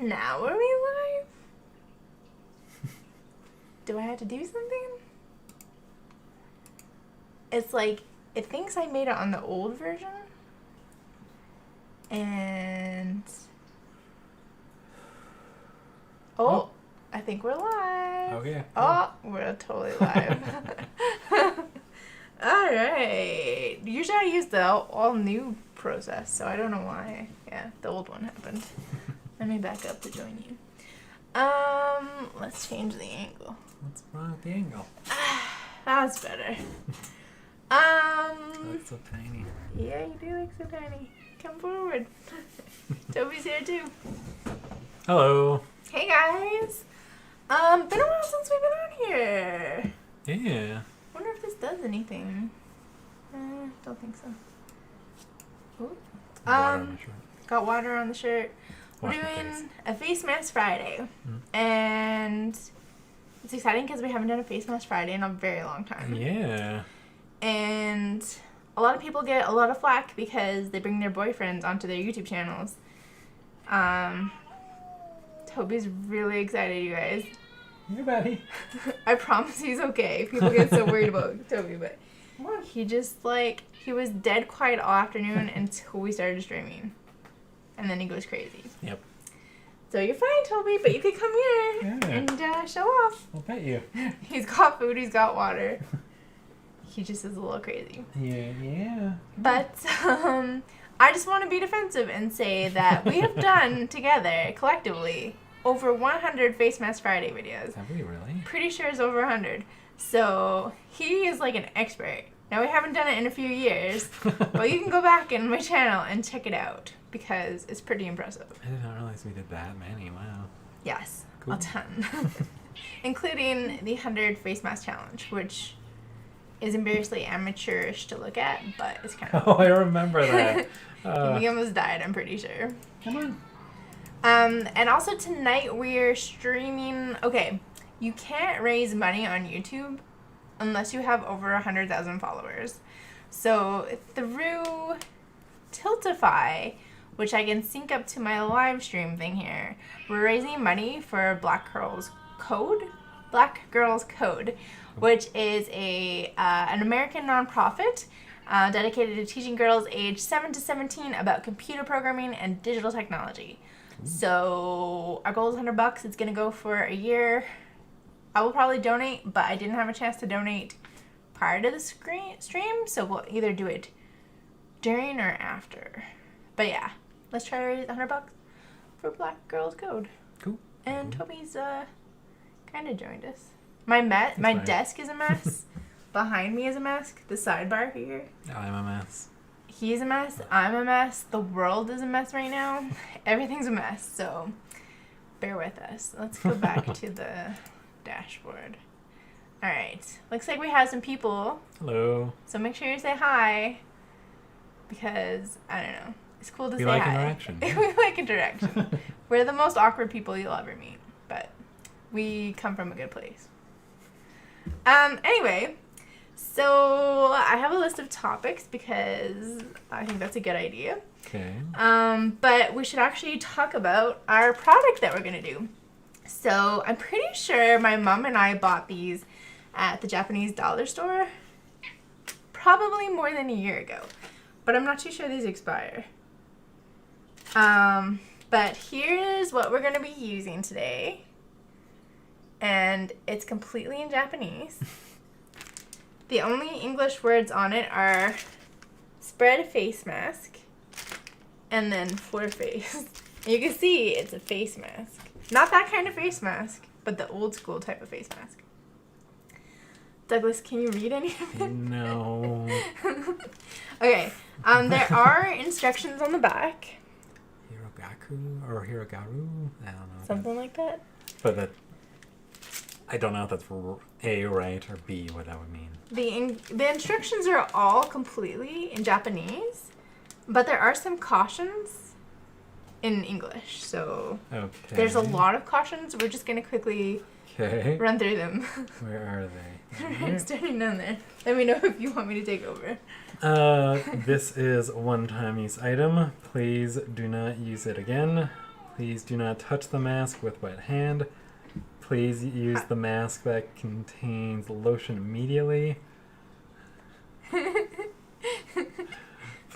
Now are we live? Do I have to do something? It's like, it thinks I made it on the old version. And... Oh, I think we're live. Okay. Oh, we're totally live. Alright. Usually I use the all new process, so I don't know why. Yeah, the old one happened. Let me back up to join you. Let's change the angle. What's wrong with the angle? That's better. It looks so tiny. Yeah, you do look so tiny. Come forward. Toby's here too. Hello. Hey guys. Been a while since we've been on here. Yeah. Wonder if this does anything. Don't think so. Ooh. Water on the shirt. Got water on the shirt. We're Wash my doing face. a face mask Friday. And it's exciting because we haven't done a face mask Friday in a very long time. Yeah. And a lot of people get a lot of flack because they bring their boyfriends onto their YouTube channels. Toby's really excited, you guys. Hey, buddy. I promise he's okay. People get so worried about Toby, but he just, he was dead quiet all afternoon until we started streaming. And then he goes crazy. Yep. So you're fine, Toby, but you could come here and show off. I'll pet you. He's got food, he's got water. He just is a little crazy. Yeah. But I just want to be defensive and say that we have done together, collectively, over 100 Face Mask Friday videos. Have we really? Pretty sure it's over 100. So he is like an expert. Now we haven't done it in a few years, but you can go back in my channel and check it out because it's pretty impressive. I did not realize we did that many. Wow. Yes, Cool. a ton. Including the 100 Face Mask Challenge, which is embarrassingly amateurish to look at, but it's kind of Oh, I remember that. we almost died, I'm pretty sure. Come on. And also tonight we're streaming. Okay, you can't raise money on YouTube unless you have over 100,000 followers. So through Tiltify, which I can sync up to my live stream thing here, we're raising money for Black Girls Code, which is an American nonprofit dedicated to teaching girls aged 7 to 17 about computer programming and digital technology. So our goal is $100. It's gonna go for a year. I will probably donate, but I didn't have a chance to donate prior to the stream, so we'll either do it during or after. But yeah, let's try to raise $100 for Black Girls Code. Cool. And Toby's kind of joined us. My desk is a mess. Behind me is a mess. The sidebar here. I'm a mess. He's a mess. I'm a mess. The world is a mess right now. Everything's a mess. So bear with us. Let's go back to the dashboard. All right. Looks like we have some people. Hello. So make sure you say hi. Because, I don't know. It's cool to say like hi. interaction. We like interaction. We're the most awkward people you'll ever meet. But we come from a good place. Anyway. So I have a list of topics because I think that's a good idea. Okay. But we should actually talk about our product that we're going to do. So I'm pretty sure my mom and I bought these at the Japanese dollar store probably more than a year ago. But I'm not too sure these expire. But here's what we're going to be using today. And it's completely in Japanese. The only English words on it are spread face mask and then for face. You can see it's a face mask. Not that kind of face mask, but the old school type of face mask. Douglas, can you read any of it? No. Okay. There are instructions on the back. Hirogaku or Hirogaru? I don't know. Something like that. But that... I don't know if that's A, right, or B, what that would mean. The instructions are all completely in Japanese, but there are some cautions in English. So there's a lot of cautions. We're just going to quickly run through them. Where are they? It's starting down there. Let me know if you want me to take over. This is one-time use item. Please do not use it again. Please do not touch the mask with wet hand. Please use the mask that contains lotion immediately. Put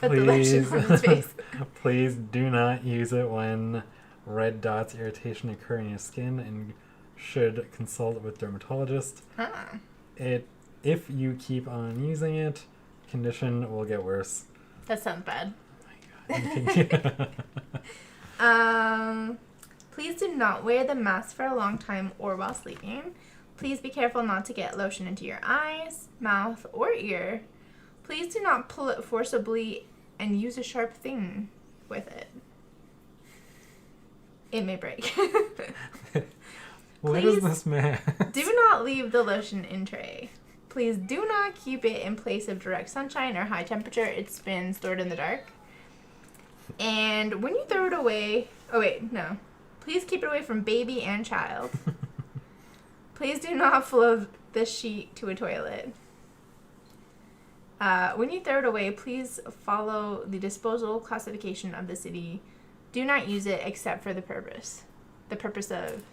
the lotion on his face. Please do not use it when red dots irritation occur in your skin and should consult with dermatologist. If you keep on using it, condition will get worse. That sounds bad. Oh my god. Please do not wear the mask for a long time or while sleeping. Please be careful not to get lotion into your eyes, mouth, or ear. Please do not pull it forcibly and use a sharp thing with it. It may break. What is this mask? Do not leave the lotion in tray. Please do not keep it in place of direct sunshine or high temperature. It's been stored in the dark. And when you throw it away... Oh, wait, no. Please keep it away from baby and child. Please do not flow the sheet to a toilet. When you throw it away, please follow the disposal classification of the city. Do not use it except for the purpose of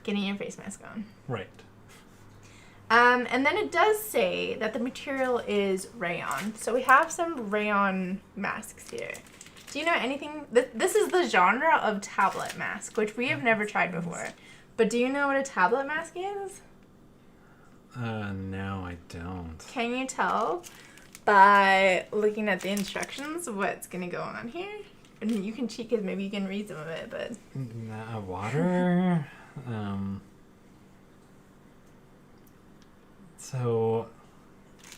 getting your face mask on. Right. And then it does say that the material is rayon. So we have some rayon masks here. Do you know anything? This is the genre of tablet mask, which we have never tried before. But do you know what a tablet mask is? No, I don't. Can you tell by looking at the instructions what's going to go on here? And you can cheat because maybe you can read some of it, but... Water? So,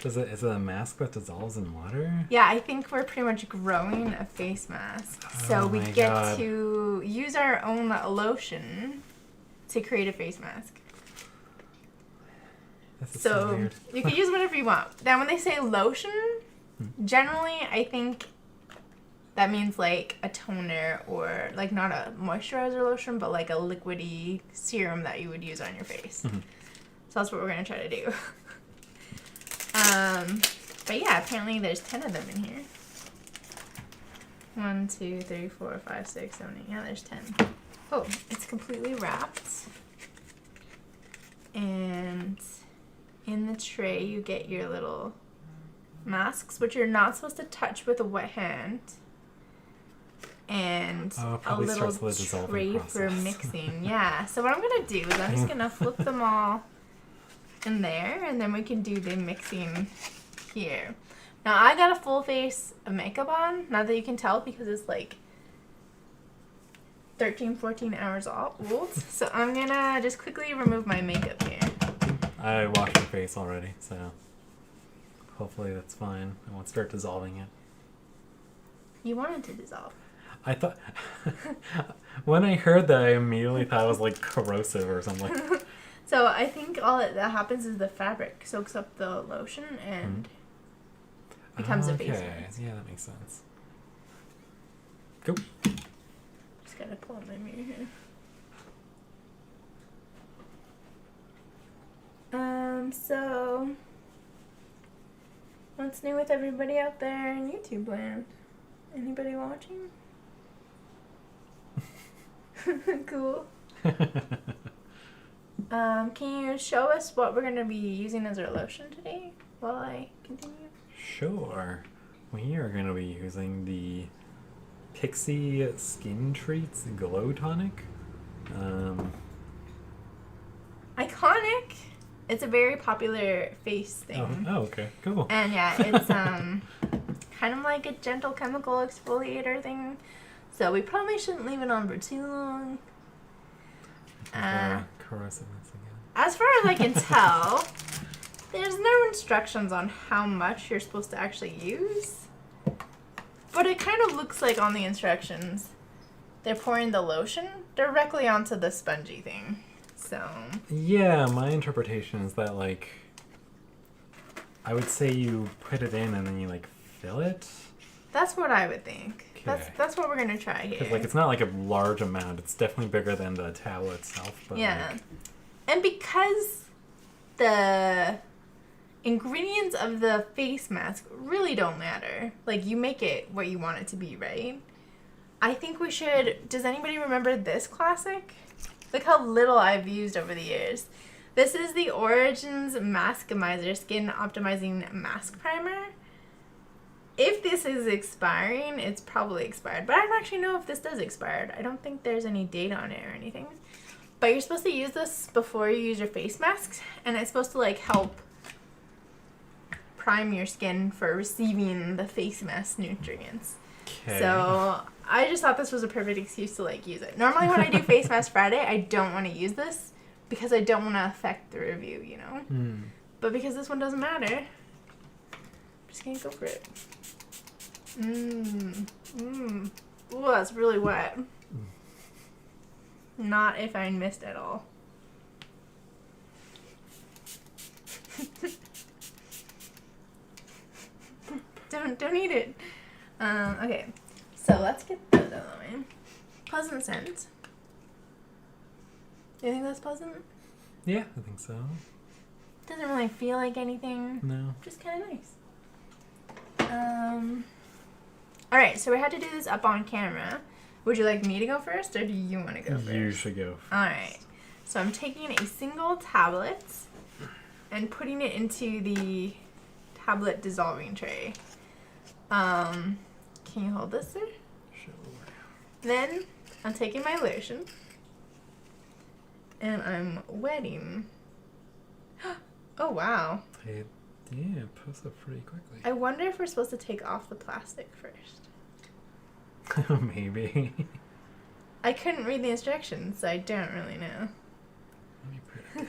is it a mask that dissolves in water? Yeah, I think we're pretty much growing a face mask. So we get to use our own lotion to create a face mask. This is so weird. You can use whatever you want. Now, when they say lotion, generally, I think that means like a toner or like not a moisturizer lotion, but like a liquidy serum that you would use on your face. Mm-hmm. So that's what we're going to try to do. But yeah, apparently there's 10 of them in here. 1, 2, 3, 4, 5, 6, 7, 8. Yeah, there's 10. Oh, it's completely wrapped. And in the tray, you get your little masks, which you're not supposed to touch with a wet hand. And a little tray for mixing. Yeah, so what I'm going to do is I'm just going to flip them all in there, and then we can do the mixing here. Now, I got a full face of makeup on, not that you can tell because it's like 13, 14 hours old. So I'm going to just quickly remove my makeup here. I washed your face already, so hopefully that's fine. I won't start dissolving it. You wanted to dissolve. I thought... when I heard that, I immediately thought it was like corrosive or something. So I think all that happens is the fabric soaks up the lotion and becomes a face mask. Yeah, that makes sense. Go. Just gotta pull up my mirror here. So what's new with everybody out there in YouTube land? Anybody watching? Cool. Can you show us what we're going to be using as our lotion today while I continue? Sure. We are going to be using the Pixie Skin Treats Glow Tonic. Iconic! It's a very popular face thing. Oh, okay. Cool. And yeah, it's kind of like a gentle chemical exfoliator thing. So we probably shouldn't leave it on for too long. Corrosiveness again. As far as I can tell, there's no instructions on how much you're supposed to actually use. But it kind of looks like on the instructions, they're pouring the lotion directly onto the spongy thing. So... yeah, my interpretation is that, like, I would say you put it in and then you, like, fill it. That's what I would think. Okay. That's what we're going to try here. Because, like, it's not, like, a large amount. It's definitely bigger than the tablet itself. But yeah. Like... and because the ingredients of the face mask really don't matter. Like, you make it what you want it to be, right? I think we should... Does anybody remember this classic? Look how little I've used over the years. This is the Origins Maskimizer Skin Optimizing Mask Primer. If this is expiring, it's probably expired. But I don't actually know if this does expire. I don't think there's any date on it or anything. But you're supposed to use this before you use your face masks. And it's supposed to like help prime your skin for receiving the face mask nutrients. Okay. So I just thought this was a perfect excuse to like use it. Normally when I do Face Mask Friday, I don't want to use this because I don't want to affect the review, you know? But because this one doesn't matter, I'm just going to go for it. Ooh, that's really wet. Not if I missed at all. Don't eat it. Okay, so let's get those out of the way. Pleasant scent. Do you think that's pleasant? Yeah, I think so. Doesn't really feel like anything. No. Just kind of nice. Alright, so we had to do this up on camera. Would you like me to go first, or do you want to go first? You should go first. Alright, so I'm taking a single tablet and putting it into the tablet dissolving tray. Can you hold this, sir? Sure. Then I'm taking my lotion and I'm wetting. Oh wow. Yeah, posts up pretty quickly. I wonder if we're supposed to take off the plastic first. Maybe. I couldn't read the instructions, so I don't really know. Let me put it.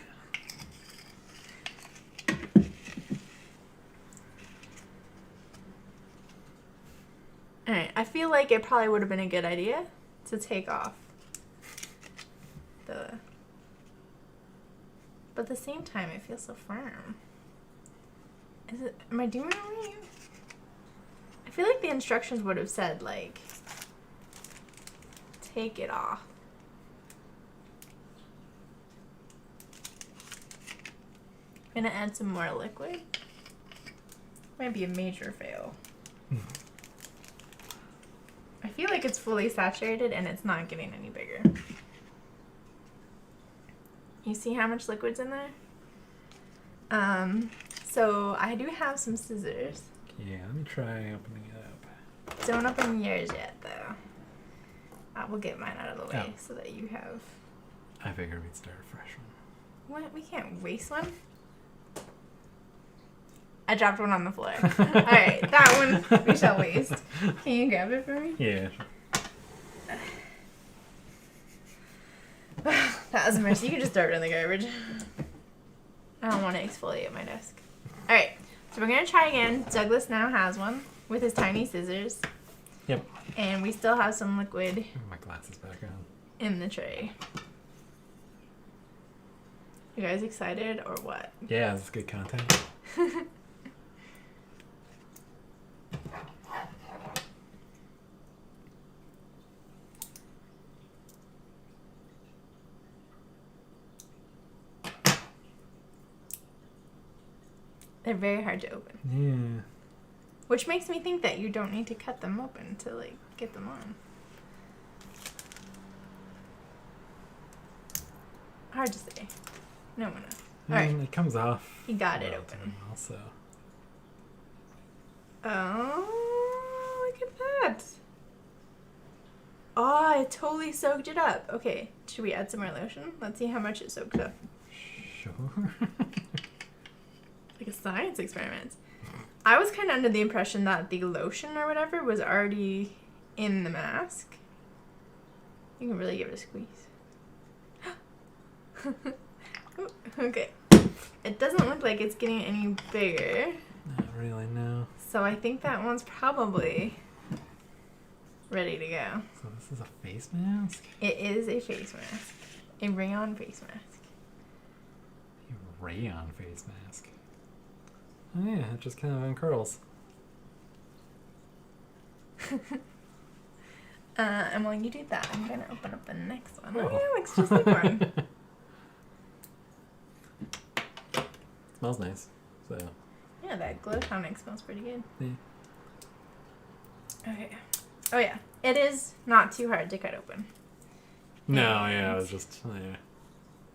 Alright, I feel like it probably would have been a good idea to take off the... But at the same time, it feels so firm. Am I doing it right? I feel like the instructions would have said, like, take it off. I'm gonna add some more liquid. Might be a major fail. I feel like it's fully saturated and it's not getting any bigger. You see how much liquid's in there? So I do have some scissors. Yeah, let me try opening it up. Don't open yours yet, though. I will get mine out of the way so that you have... I figured we'd start a fresh one. What? We can't waste one? I dropped one on the floor. Alright, that one we shall waste. Can you grab it for me? Yeah. That was a mess. You can just throw it in the garbage. I don't want to exfoliate my desk. Alright, so we're going to try again. Douglas now has one with his tiny scissors. Yep. And we still have some liquid My glasses back on. in the tray. You guys excited or what? Yeah, this is good content. They're very hard to open. Yeah. Which makes me think that you don't need to cut them open to, like, get them on. Hard to say. No one knows. Alright. It comes off. He got it open. Also. Oh, look at that. Oh, it totally soaked it up. Okay, should we add some more lotion? Let's see how much it soaked up. Sure. Like a science experiment. I was kind of under the impression that the lotion or whatever was already in the mask. You can really give it a squeeze. Okay. It doesn't look like it's getting any bigger. Not really, no. So I think that one's probably ready to go. So this is a face mask? It is a face mask. A rayon face mask. A rayon face mask. Oh yeah, it just kind of uncurls. And while you do that, I'm going to open up the next one. Oh. Oh, yeah, it looks just like one. Smells nice. So. Yeah, that glow tonic smells pretty good. Yeah. Okay. Oh yeah, It is not too hard to cut open. No, yeah, it was just, yeah.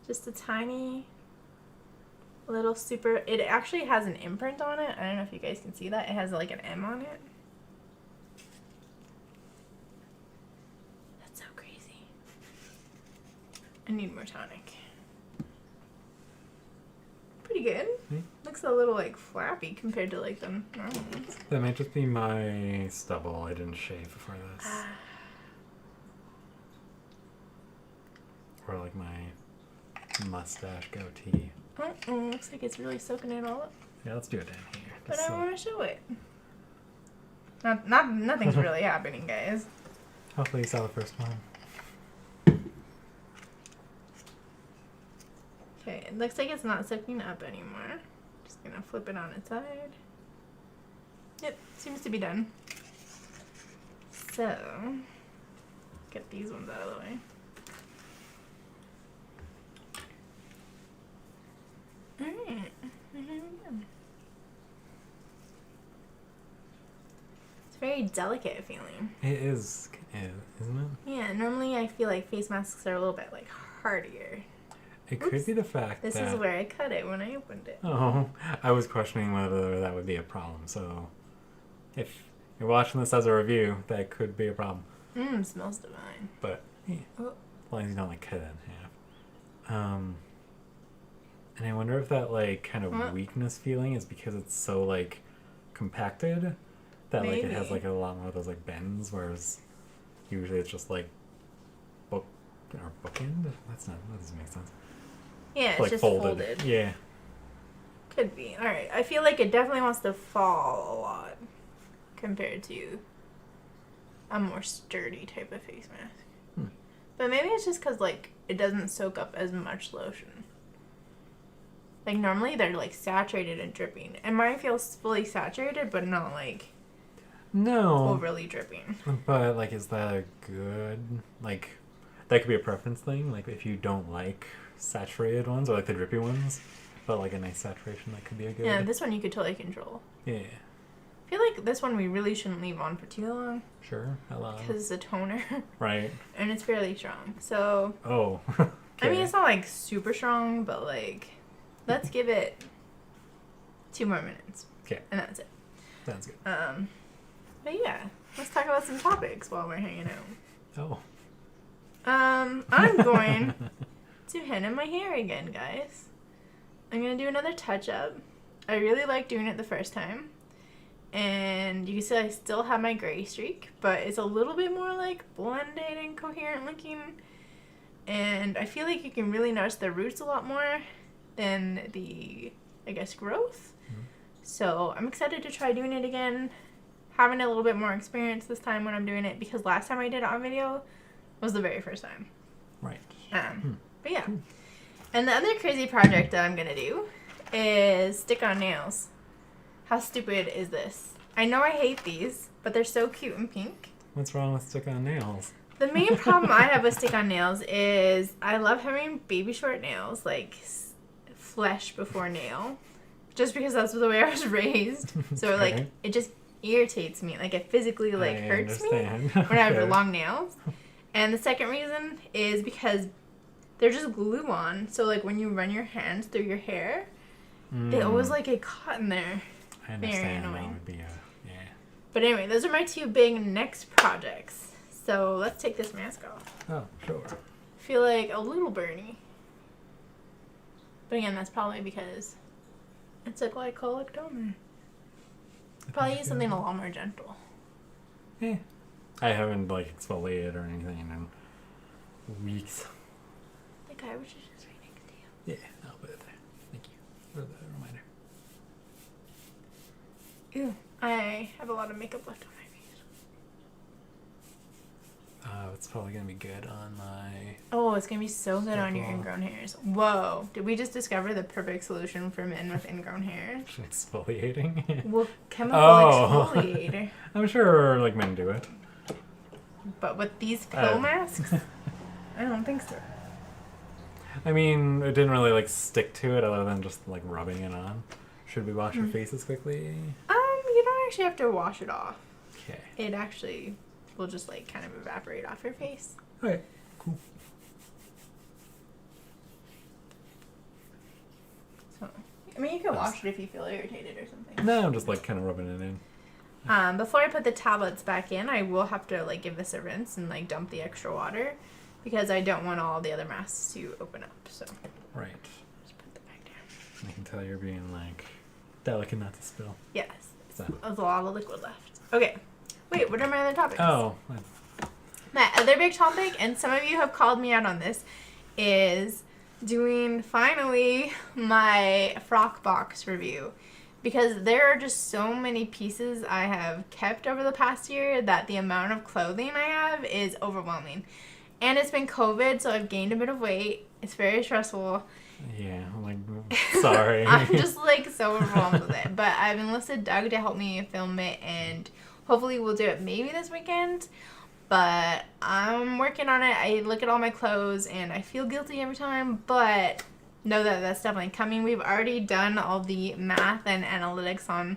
Just a tiny little super... It actually has an imprint on it. I don't know if you guys can see that. It has like an M on it. That's so crazy. I need more tonic. Pretty good. Looks a little like flappy compared to like the normal ones. That might just be my stubble. I didn't shave before this. Or like my mustache goatee. Looks like it's really soaking it all up. Yeah, let's do it down here. But I want to show it. Nothing's really happening, guys. Hopefully you saw the first one. Okay, it looks like it's not soaking up anymore. Just gonna flip it on its side. Yep, seems to be done. So, get these ones out of the way. Alright, here we go. It's very delicate feeling. It is, isn't it? Yeah, normally I feel like face masks are a little bit like hardier. It could be the fact This that... is where I cut it when I opened it. Oh, I was questioning whether that would be a problem. So, if you're watching this as a review, that could be a problem. Smells divine. But, yeah, as long as you don't, like, cut it in half. And I wonder if that, like, kind of weakness feeling is because it's so, like, compacted that, like, it has, like, a lot more of those, like, bends, whereas usually it's just, like, bookend? That doesn't make sense. Yeah, it's like just folded. Yeah. Could be. Alright, I feel like it definitely wants to fall a lot compared to a more sturdy type of face mask. But maybe it's just because, like, it doesn't soak up as much lotion. Like, normally they're, like, saturated and dripping. And mine feels fully saturated, but not, like, overly dripping. But, like, is that a good, like, that could be a preference thing. Like, if you don't like saturated ones or, like, the drippy ones, but, like, a nice saturation, that could be a good... Yeah, this one you could totally control. Yeah. I feel like this one we really shouldn't leave on for too long. Sure, hello. Because it's a toner. Right. And it's fairly strong. So... Oh, okay. I mean, it's not, like, super strong, but, like... Let's give it 2 more minutes. Okay. And that's it. Sounds good. But yeah, let's talk about some topics while we're hanging out. Oh. I'm going to henna my hair again, guys. I'm going to do another touch-up. I really liked doing it the first time. And you can see I still have my gray streak, but it's a little bit more, like, blended and coherent looking. And I feel like you can really notice the roots a lot more than the, I guess, growth. So I'm excited to try doing it again, having a little bit more experience this time when I'm doing it, because last time I did it on video was the very first time. Right. But yeah. And the other crazy project that I'm gonna do is stick on nails. How stupid is this? I know I hate these, but they're so cute and pink. What's wrong with stick on nails? The main problem I have with stick on nails is I love having baby short nails, like flesh before nail, just because that's the way I was raised. So like it just irritates me, like it physically like hurts me when I have long nails. And the second reason is because they're just glue on, so like when you run your hands through your hair, they always like get caught in there. I understand. Very annoying. That would be yeah. But anyway, those are my 2 big next projects. So let's take this mask off. Oh, sure. I feel like a little burny. But again, that's probably because it's a glycolic toner. Probably use something a lot more gentle. Yeah. I haven't, like, exfoliated or anything in weeks. The guy was just reading to you. Yeah, I'll put it there. Thank you for the reminder. Ew, I have a lot of makeup left on my face. It's probably going to be good on my... Oh, it's going to be so good on your ingrown hairs. Whoa. Did we just discover the perfect solution for men with ingrown hair? Exfoliating? Well, chemical exfoliator. I'm sure, like, men do it. But with these pill masks? I don't think so. I mean, it didn't really, like, stick to it other than just, like, rubbing it on. Should we wash your faces quickly? You don't actually have to wash it off. Okay. It actually will just like kind of evaporate off your face. Okay, cool. So, I mean, you can wash it if you feel irritated or something. No, I'm just like kind of rubbing it in. Before I put the tablets back in, I will have to like give this a rinse and like dump the extra water because I don't want all the other masks to open up. So. Right. Just put them back down. I can tell you're being like delicate not to spill. Yes. So. There's a lot of liquid left. Okay. Wait, what are my other topics? Oh. My other big topic, and some of you have called me out on this, is doing finally my frock box review. Because there are just so many pieces I have kept over the past year that the amount of clothing I have is overwhelming. And it's been COVID, so I've gained a bit of weight. It's very stressful. Yeah, I'm like, sorry. I'm just like so overwhelmed with it. But I've enlisted Doug to help me film it, and hopefully we'll do it maybe this weekend. But I'm working on it. I look at all my clothes and I feel guilty every time, but know that that's definitely coming. We've already done all the math and analytics on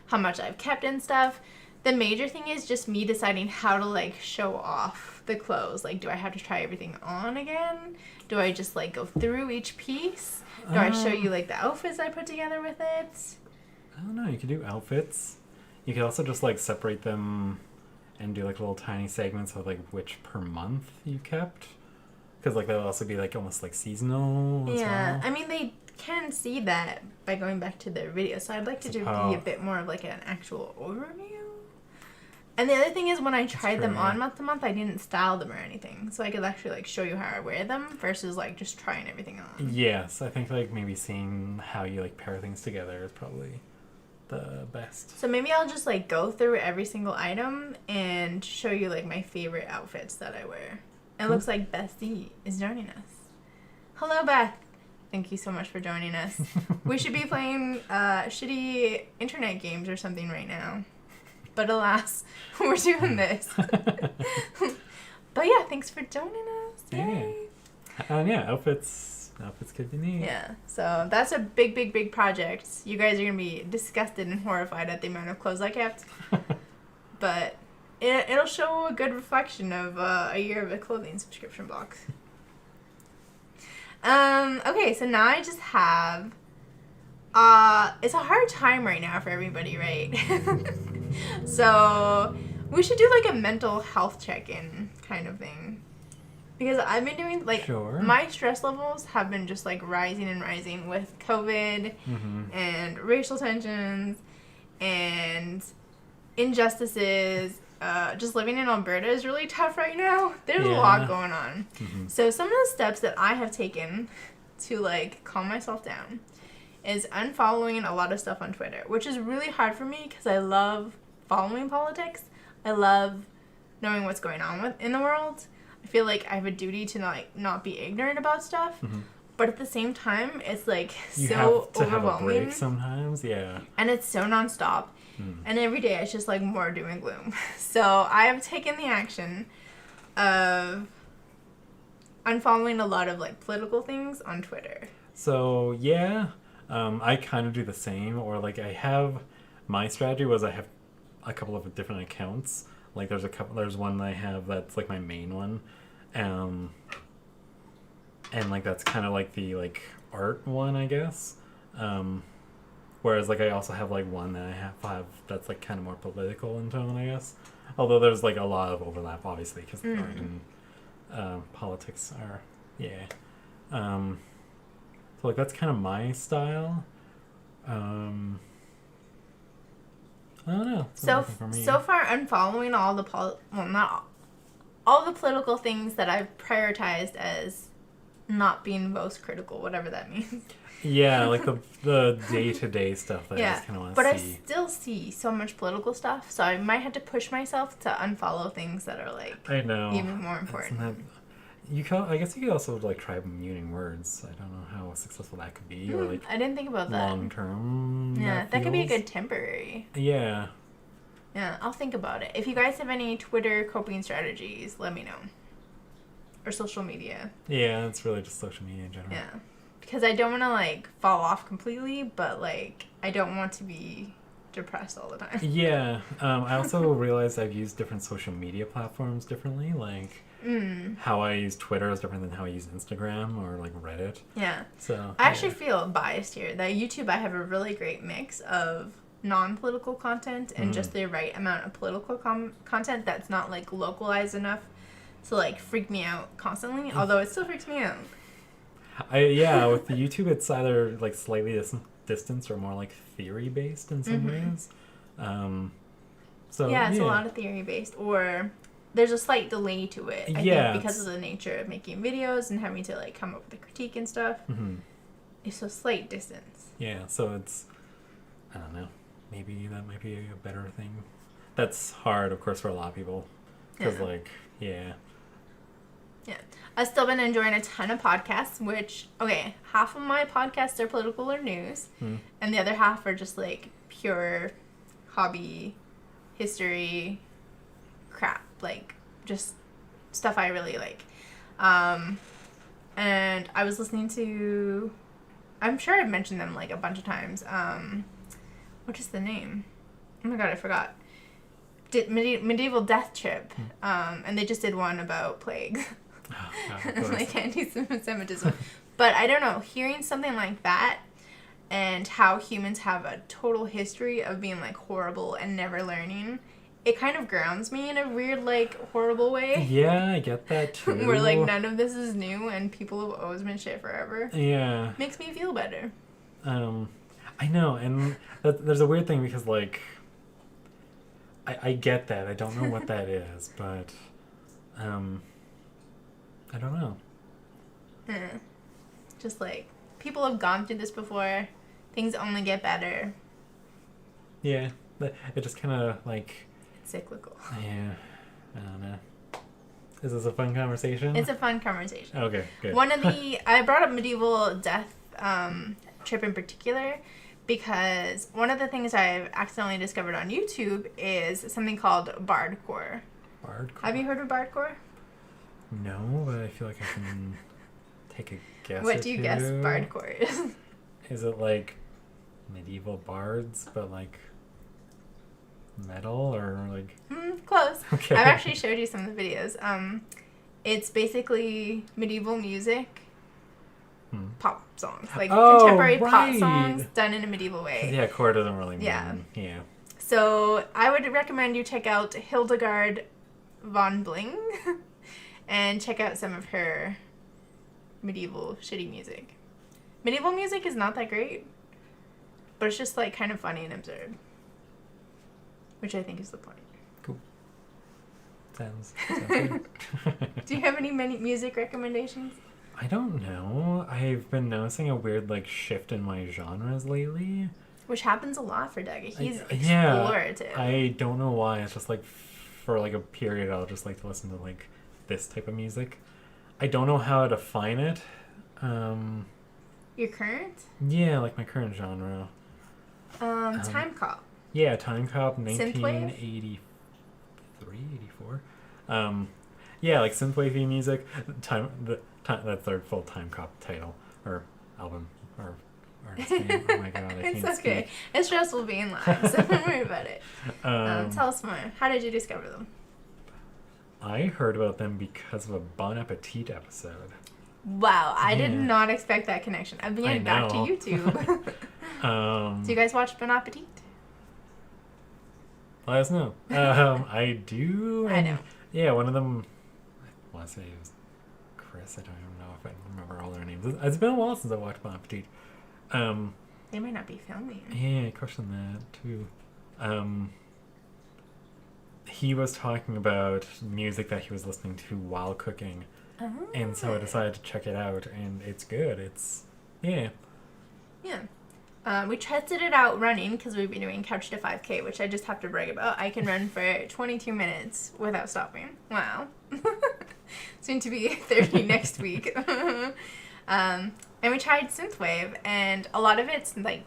how much I've kept and stuff. The major thing is just me deciding how to like show off the clothes. Like, do I have to try everything on again? Do I just like go through each piece? Do I show you like the outfits I put together with it? I don't know. You could do outfits. You could also just like separate them and do like little tiny segments of like which per month you kept. Because like that'll also be like almost like seasonal as well. I mean, they can see that by going back to their video. So I'd like to be a bit more of like an actual overview. And the other thing is when I tried them on month to month, I didn't style them or anything. So I could actually like show you how I wear them versus like just trying everything on. Yes, I think like maybe seeing how you like pair things together is probably the best. So maybe I'll just like go through every single item and show you like my favorite outfits that I wear. It looks like Bestie is joining us. Hello, Beth. Thank you so much for joining us. We should be playing shitty internet games or something right now. But alas, we're doing this. But yeah, thanks for joining us. Yay. Yeah, outfits could be neat. Yeah, so that's a big project. You guys are going to be disgusted and horrified at the amount of clothes I kept. But it'll show a good reflection of a year of a clothing subscription box. Okay, so now I just have... it's a hard time right now for everybody, right? So we should do like a mental health check-in kind of thing. Because I've been doing, like, my stress levels have been just, like, rising and rising with COVID and racial tensions and injustices. Just living in Alberta is really tough right now. There's a lot going on. So some of the steps that I have taken to, like, calm myself down is unfollowing a lot of stuff on Twitter, which is really hard for me because I love following politics. I love knowing what's going on in the world. I feel like I have a duty to not be ignorant about stuff, but at the same time, it's like so overwhelming. Have a break sometimes, yeah. And it's so nonstop, and every day it's just like more doom and gloom. So I have taken the action of unfollowing a lot of like political things on Twitter. So yeah, I kind of do the same, or like my strategy was I have a couple of different accounts. Like there's one that I have that's like my main one, and like that's kind of like the like art one, I guess. Whereas like I also have like one that I have that's like kind of more political in tone, I guess. Although there's like a lot of overlap, obviously, because art and politics are so like that's kind of my style. I don't know. So far, unfollowing all the not all the political things that I've prioritized as not being most critical, whatever that means. Yeah, like the day-to-day stuff that I just kind of want to see. But I still see so much political stuff, so I might have to push myself to unfollow things that are like even more important. I guess you could also like try muting words. I don't know how successful that could be, or like I didn't think about that. Long term. Yeah, that could be a good temporary. Yeah. Yeah, I'll think about it. If you guys have any Twitter coping strategies, let me know. Or social media. Yeah, it's really just social media in general. Yeah, because I don't want to like fall off completely, but like I don't want to be depressed all the time. Yeah. I also realized I've used different social media platforms differently. Like, how I use Twitter is different than how I use Instagram or, like, Reddit. Yeah. So I actually feel biased here. That YouTube, I have a really great mix of non-political content and just the right amount of political content that's not, like, localized enough to, like, freak me out constantly, although it still freaks me out. With the YouTube, it's either, like, slightly distance or more, like, theory-based in some ways. It's a lot of theory-based, or there's a slight delay to it. I think because of the nature of making videos and having to, like, come up with a critique and stuff. It's a slight distance. Yeah, so it's, I don't know, maybe that might be a better thing. That's hard, of course, for a lot of people. Because, Yeah. I've still been enjoying a ton of podcasts, which, half of my podcasts are political or news, and the other half are just, like, pure hobby, history, crap. Like, just stuff I really like. And I was listening to... I'm sure I've mentioned them, like, a bunch of times. What is the name? Oh my god, I forgot. Medieval Death Trip. And they just did one about plague. Like anti-Semitism. But I don't know, hearing something like that and how humans have a total history of being, like, horrible and never learning, it kind of grounds me in a weird, like, horrible way. Yeah, I get that too. Where, like, none of this is new and people have always been shit forever. Yeah. Makes me feel better. I know, and there's a weird thing because, like, I get that. I don't know what that is, but, I don't know. Just, like, people have gone through this before. Things only get better. Yeah. It just kind of, like... It's cyclical. Yeah. I don't know. Is this a fun conversation? It's a fun conversation. Okay, good. I brought up Medieval Death Trip in particular because one of the things I've accidentally discovered on YouTube is something called bardcore. Bardcore? Have you heard of bardcore? No, but I feel like I can take a guess. What do you guess bardcore is? Is it like medieval bards, but like metal or like? Close. Okay. I've actually showed you some of the videos. It's basically medieval music, pop songs, like contemporary pop songs done in a medieval way. Yeah, core doesn't really mean. Yeah. So I would recommend you check out Hildegard von Bling and check out some of her medieval shitty music. Medieval music is not that great, but it's just, like, kind of funny and absurd, which I think is the point. Cool. Sounds good. Do you have any music recommendations? I don't know. I've been noticing a weird, like, shift in my genres lately. Which happens a lot for Doug. He's explorative. I don't know why. It's just, like, for, like, a period, I'll just like to listen to, like, this type of music. I don't know how to define it. Your current? Yeah, like my current genre. Time Cop. Yeah, Time Cop, Synthwave? 1983, 84. Yeah, like synthwave music. That's their full Time Cop title or album or artist name. Oh my god, I can't It's okay. speak. It's stressful being live, so don't worry about it. Tell us more. How did you discover them? I heard about them because of a Bon Appetit episode. Wow, I did not expect that connection. I'm getting back to YouTube. Do you guys watch Bon Appetit? Let us know. I do. I know. Yeah, one of them, I want to say it was Chris. I don't even know if I remember all their names. It's been a while since I watched Bon Appetit. They might not be filming. Yeah, I question that too. He was talking about music that he was listening to while cooking. Oh. And so I decided to check it out, and it's good. Yeah. We tested it out running because we've been doing Couch to 5K, which I just have to brag about. I can run for 22 minutes without stopping. Wow. Soon to be 30 next week. And we tried synthwave, and a lot of it's like,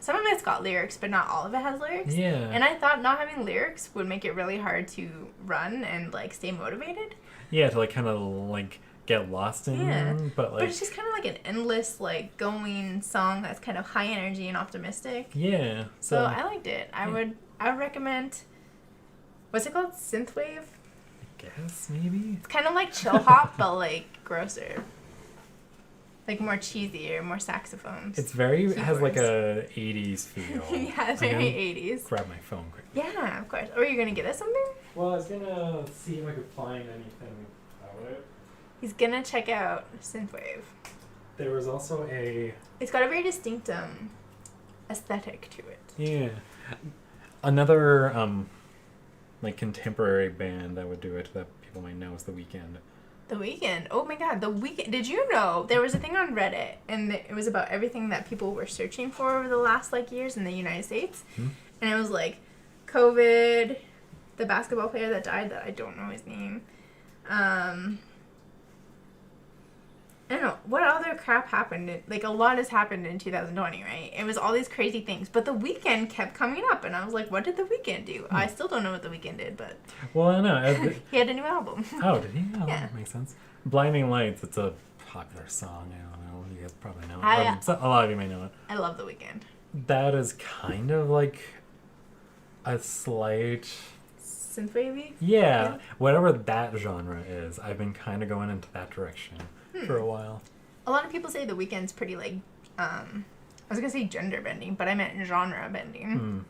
some of it's got lyrics, but not all of it has lyrics. Yeah. And I thought not having lyrics would make it really hard to run and, like, stay motivated. Yeah, to, like, kind of, like, get lost in. Yeah. But But it's just kind of like an endless, like, going song that's kind of high energy and optimistic. Yeah. So I liked it. I would recommend, what's it called? Synthwave? I guess, maybe? It's kind of like chill hop, but, like, grosser. Like, more cheesier, more saxophones. It's very, has like a 80s feel. Yeah, very 80s. Grab my phone quick. Yeah, of course. Or are you going to get us something? Well, I was gonna see if I could find anything about it. He's going to check out Synthwave. There was also a... It's got a very distinct aesthetic to it. Yeah. Another, like, contemporary band that would do it that people might know is The Weeknd. The Weeknd. Oh my god, The Weeknd. Did you know there was a thing on Reddit and it was about everything that people were searching for over the last like years in the United States? And it was like COVID, the basketball player that died that I don't know his name. I don't know. What other crap happened? Like, a lot has happened in 2020, right? It was all these crazy things. But The Weeknd kept coming up, and I was like, what did The Weeknd do? I still don't know what The Weeknd did, but... Well, I know. He had a new album. Oh, did he? Oh, Yeah. That makes sense. Blinding Lights, it's a popular song. I don't know. You guys probably know it. I A lot of you may know it. I love The Weeknd. That is kind of like a slight... Synthwavy? Yeah. Whatever that genre is, I've been kind of going into that direction for a while. A lot of people say The Weeknd's pretty, like, I was going to say gender bending, but I meant genre bending.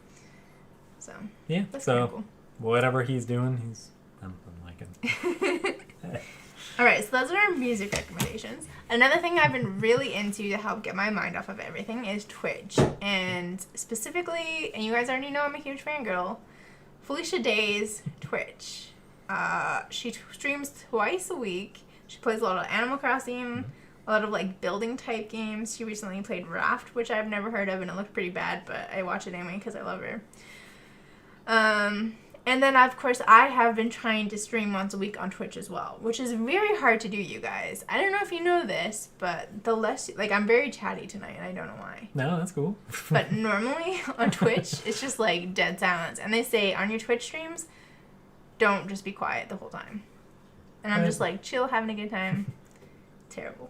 So, yeah, that's so kind of cool. whatever he's doing, I'm liking. All right, so those are our music recommendations. Another thing I've been really into to help get my mind off of everything is Twitch. And specifically, and you guys already know I'm a huge fangirl, Felicia Day's Twitch. She streams twice a week. She plays a lot of Animal Crossing, a lot of like building type games. She recently played Raft, which I've never heard of, and it looked pretty bad, but I watch it anyway because I love her. And then, of course, I have been trying to stream once a week on Twitch as well, which is very hard to do, you guys. I don't know if you know this, but the less, like, I'm very chatty tonight, and I don't know why. No, that's cool. But normally on Twitch, it's just, like, dead silence. And they say on your Twitch streams, don't just be quiet the whole time. And I'm just, like, chill, having a good time. Terrible.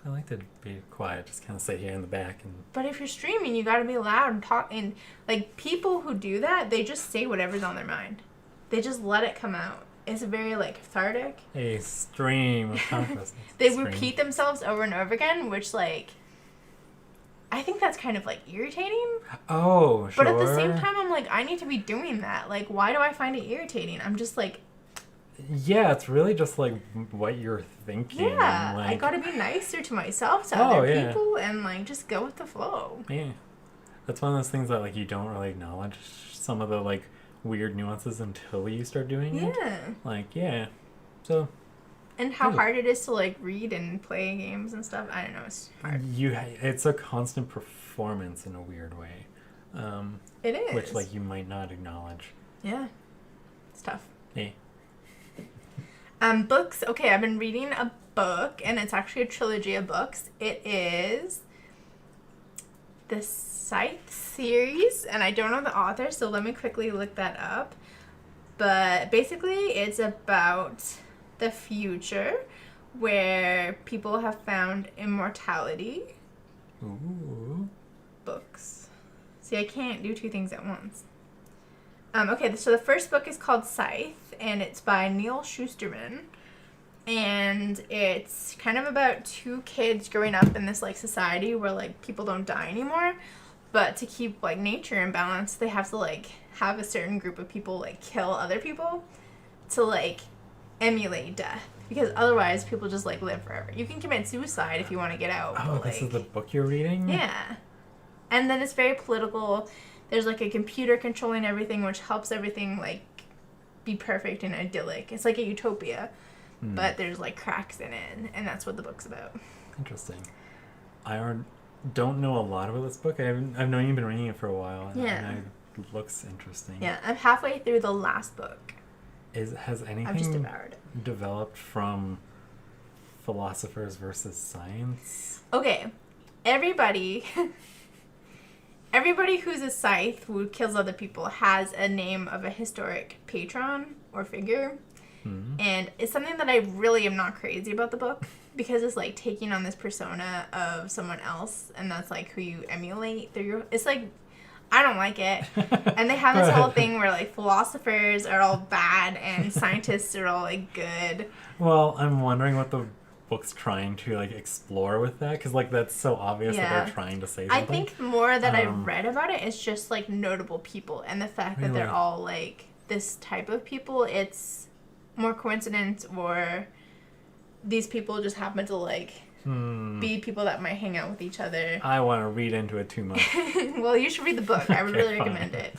I like to be quiet, just kind of sit here in the back. But if you're streaming, you gotta be loud and talk. And, like, people who do that, they just say whatever's on their mind. They just let it come out. It's very, like, cathartic. A stream of consciousness. They repeat themselves over and over again, which, like, I think that's kind of, like, irritating. Oh, sure. But at the same time, I'm like, I need to be doing that. Like, why do I find it irritating? I'm just, like... Yeah, it's really just, like, what you're thinking. Yeah, like... I gotta be nicer to myself, to other people, and, like, just go with the flow. Yeah. That's one of those things that, like, you don't really acknowledge some of the, like, weird nuances until you start doing it. Yeah. Like, yeah. So... And how hard it is to, like, read and play games and stuff. I don't know, it's hard. It's a constant performance in a weird way. It is. Which, like, you might not acknowledge. Yeah. It's tough. Yeah. Books. Okay, I've been reading a book, and it's actually a trilogy of books. It is the Scythe Series, and I don't know the author, so let me quickly look that up. But basically, it's about the future where people have found immortality. Ooh. Books. See, I can't do two things at once. Okay, so the first book is called Scythe, and it's by Neil Shusterman. And it's kind of about two kids growing up in this, like, society where, like, people don't die anymore. But to keep, like, nature in balance, they have to, like, have a certain group of people, like, kill other people to, like, emulate death. Because otherwise, people just, like, live forever. You can commit suicide if you want to get out. Oh, but, this is like, the book you're reading? Yeah. And then it's very political. There's, like, a computer controlling everything, which helps everything, like, be perfect and idyllic. It's like a utopia, but there's, like, cracks in it, and that's what the book's about. Interesting. I don't know a lot about this book. I've known you've been reading it for a while, and it looks interesting. Yeah, I'm halfway through the last book. Has anything I've just devoured it. Developed from philosophers versus science? Okay, everybody who's a scythe who kills other people has a name of a historic patron or figure. And it's something that I really am not crazy about the book, because it's like taking on this persona of someone else, and that's like who you emulate through your... It's like, I don't like it. And they have this whole thing where like philosophers are all bad and scientists are all like good. Well, I'm wondering what the book's trying to like explore with that, because like that's so obvious that they're trying to say something. I think more that I've read about it is just like notable people, and the fact that they're all like this type of people. It's more coincidence, or these people just happen to like be people that might hang out with each other. I want to read into it too much. Well, you should read the book. I would really recommend it.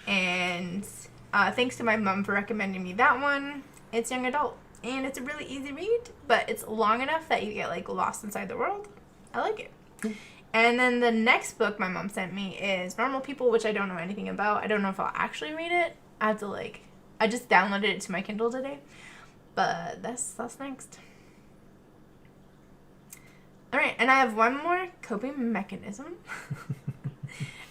And thanks to my mom for recommending me that one. It's young adult, and it's a really easy read, but it's long enough that you get like lost inside the world. I like it. And then the next book my mom sent me is Normal People, which I don't know anything about. I don't know if I'll actually read it. I have to like... I just downloaded it to my Kindle today. But that's next. Alright, and I have one more coping mechanism.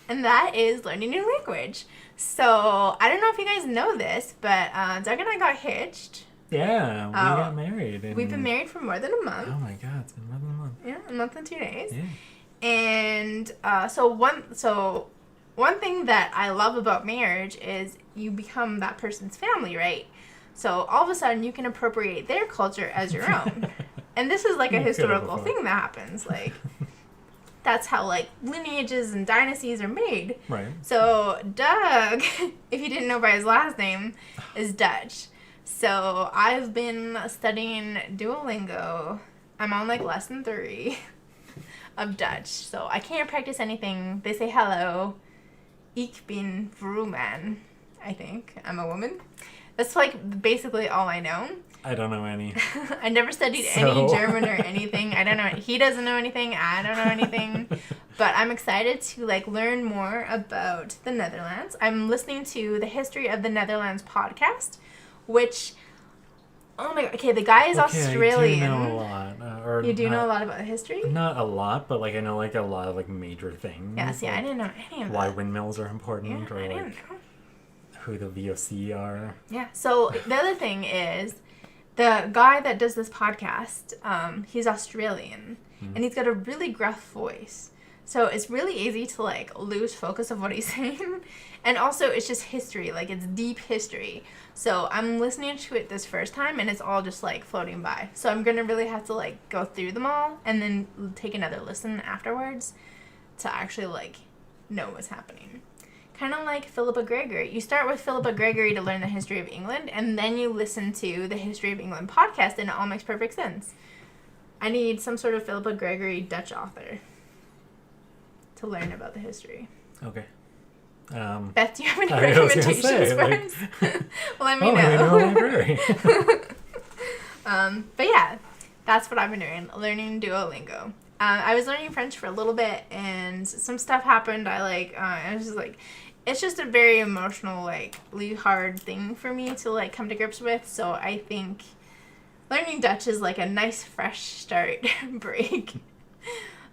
And that is learning a new language. So, I don't know if you guys know this, but Doug and I got hitched. Yeah, we got married. We've been married for more than a month. Oh my god, it's been more than a month. Yeah, a month and 2 days. Yeah. And so one thing that I love about marriage is you become that person's family, right? So all of a sudden you can appropriate their culture as your own. And this is like a historical thing that happens. Like, that's how like lineages and dynasties are made. Right. So Doug, if you didn't know by his last name, is Dutch. So I've been studying Duolingo. I'm on like lesson 3 of Dutch. So I can't practice anything. They say hello. Ik ben vrouwman. I think. I'm a woman. That's like basically all I know. I don't know any. I never studied any German or anything. I don't know. He doesn't know anything. I don't know anything. But I'm excited to like learn more about the Netherlands. I'm listening to the History of the Netherlands podcast, which, oh my god, okay, the guy is Australian. I do know a lot. You do know a lot about history? Not a lot, but like I know like a lot of like major things. Yeah, see, like I didn't know any of that. Why windmills are important, Yeah, or I didn't like know. who the VOC are. Yeah, so the other thing is, the guy that does this podcast, he's Australian, and he's got a really gruff voice. So it's really easy to, like, lose focus of what he's saying. And also, it's just history. Like, it's deep history. So I'm listening to it this first time, and it's all just, like, floating by. So I'm going to really have to, like, go through them all and then take another listen afterwards to actually, like, know what's happening. Kind of like Philippa Gregory. You start with Philippa Gregory to learn the history of England, and then you listen to the History of England podcast, and it all makes perfect sense. I need some sort of Philippa Gregory Dutch author to learn about the history. Okay. Beth, do you have any recommendations for us? Let me know. But yeah, that's what I've been doing, learning Duolingo. I was learning French for a little bit, and some stuff happened. I was just like, it's just a very emotional, like, really hard thing for me to, like, come to grips with. So I think learning Dutch is, like, a nice, fresh start break.